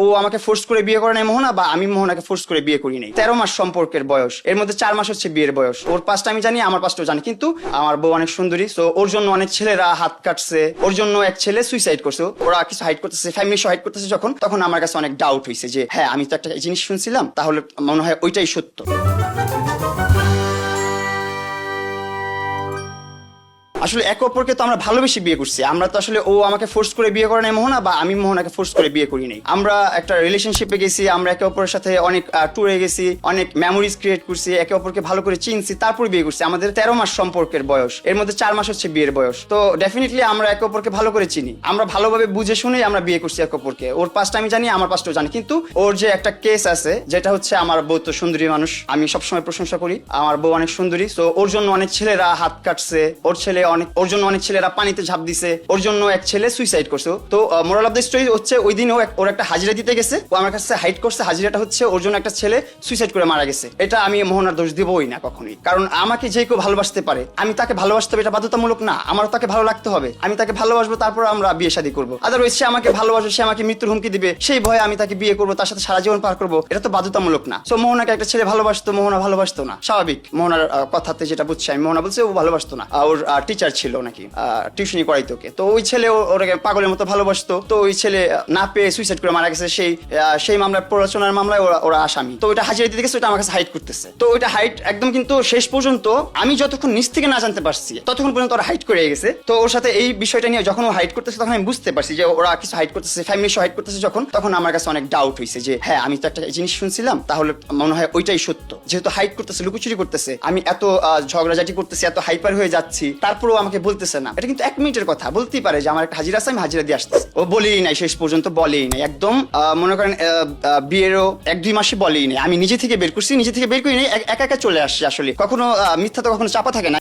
ও আমাকে ফোর্স করে বিয়ে করে নাই মোহনা, বা আমি মোহনাকে ফোর্স করে বিয়ে করি নাই। 13 মাস সম্পর্কের বয়স, এর মধ্যে 4 মাস হচ্ছে বিয়ের বয়স। ওর পাঁচটা আমি জানি, আমার পাঁচটাও জানি, কিন্তু আমার বউ অনেক সুন্দরী, তো ওর জন্য অনেক ছেলেরা হাত কাটছে, ওর জন্য এক ছেলে সুইসাইড করছে। ওরা কিছু হাইড করতেছে, ফ্যামিলি সহ হাইড করতেছে যখন, তখন আমার কাছে অনেক ডাউট হয়েছে যে হ্যাঁ আমি তো একটা জিনিস শুনছিলাম, তাহলে মনে হয় ওইটাই সত্য। আসলে একে অপরকে তো আমরা ভালোবেসে বিয়ে করছি, আমরা তো আসলে ও আমাকে ফোর্স করে বিয়ে করে নাই মোহনা, বা আমি মোহনাকে ফোর্স করে বিয়ে করি নাই। আমরা একটা রিলেশনশিপে গেছি, আমরা একে অপরের সাথে অনেক ট্যুরে গেছি, অনেক মেমোরিজ ক্রিয়েট করছি, একে অপরকে ভালো করে চিনছি, তারপর বিয়ে করছি। আমাদের 13 মাস সম্পর্কের বয়স, এর মধ্যে 4 মাস হচ্ছে বিয়ের বয়স। তো ডেফিনেটলি আমরা একে অপরকে ভালো করে চিনি, আমরা ভালোভাবে বুঝে শুনেই আমরা বিয়ে করছি একে অপরকে। ওর পাঁচটা আমি জানি, আমার পাঁচটাও জানি, কিন্তু ওর যে একটা কেস আছে, যেটা হচ্ছে আমার বউ তো সুন্দরী মানুষ, আমি সবসময় প্রশংসা করি, আমার বউ অনেক সুন্দরী, তো ওর জন্য অনেক ছেলেরা হাত কাটছে, ওর জন্য অনেক ছেলেরা পানিতে ঝাঁপ দিছে, ওর জন্য এক ছেলে সুইসাইড করছে। তো মোরাল অফ দ্য স্টোরি হচ্ছে ওই দিনও ওর একটা হাজিরা দিতে গেছে, ও আমার কাছে হাইড করছে, হাজিরাটা হচ্ছে ওর জন্য একটা ছেলে সুইসাইড করে মারা গেছে। এটা আমি মোহনার দোষ দিবই না কখনোই, কারণ আমাকে যে কেউ ভালোবাসতে পারে, আমি তাকে ভালোবাসতে হবে, এটা বাধ্যতামূলক না। আমার তাকে ভালো লাগতে হবে, আমি তাকে ভালোবাসবো, তারপর আমরা বিয়ে শাদী করবো। আদারওয়াইজ সে আমাকে ভালোবাসবে, সে আমাকে মৃত্যুর হুমকি দিবে, সেই ভয়ে আমি তাকে বিয়ে করবো, তার সাথে সারা জীবন পার করবো, এটা তো বাধ্যতামূলক না। সো মোহনাকে একটা ছেলে ভালোবাসতো, মোহনা ভালোবাসতো না, স্বাভাবিক। মোহনার কথাতে যেটা বুঝছি আমি, মোহনা বলছে ও ভালোবাসতো না, ওর টিচার ছিল নাকি, টিউশনি করাইতো ওকে, তো ওই ছেলে ওটাকে পাগলের মতো ভালোবাসতো, তো ওই ছেলে না পেয়ে সুইসাইড করে মারা গেছে। সেই মামলার, প্ররোচনার মামলায় ওরা আসামি। তো ওইটা হাজিরা দিতে গেছে, ওইটা আমার কাছে হাইড করতেছে। তো ওইটা হাইড একদম, কিন্তু শেষ পর্যন্ত আমি যতক্ষণ নিজ থেকে না জানতে পারছি, ততক্ষণ পর্যন্ত ওরা হাইড করে গেছে। তো ওর সাথে এই বিষয়টা নিয়ে যখন ও হাইড করতেছে, তখন আমি বুঝতে পারছি যে ওরা কিছু হাইড করতেছে, ফ্যামিলি সহ হাইড করতেছে যখন, তখন আমার কাছে অনেক ডাউট হয়েছে যে হ্যাঁ আমি তো একটা জিনিস শুনছিলাম, তাহলে মনে হয় ওইটাই সত্য। যেহেতু হাইড করতেছে, লুকোচুরি করতেছে, আমি এত ঝগড়াঝাটি করতেছি, এত হাইপার হয়ে যাচ্ছি, তারপরেও আমাকে বলতেছে না। এটা কিন্তু 1 মিনিটের কথা, বলতেই পারে যে আমার একটা হাজিরা আছে, আমি হাজিরা দিয়ে আসতেছি। ও বলেই নাই, শেষ পর্যন্ত বলেই নাই, একদম মনে করেন বিয়েরও 1-2 মাসে বলেই নাই। আমি নিজে থেকে বের করছি, নিজে থেকে বের করি নাই, একা একা চলে আসছি। আসলে কখনো মিথ্যা তো কখনো চাপা থাকে না।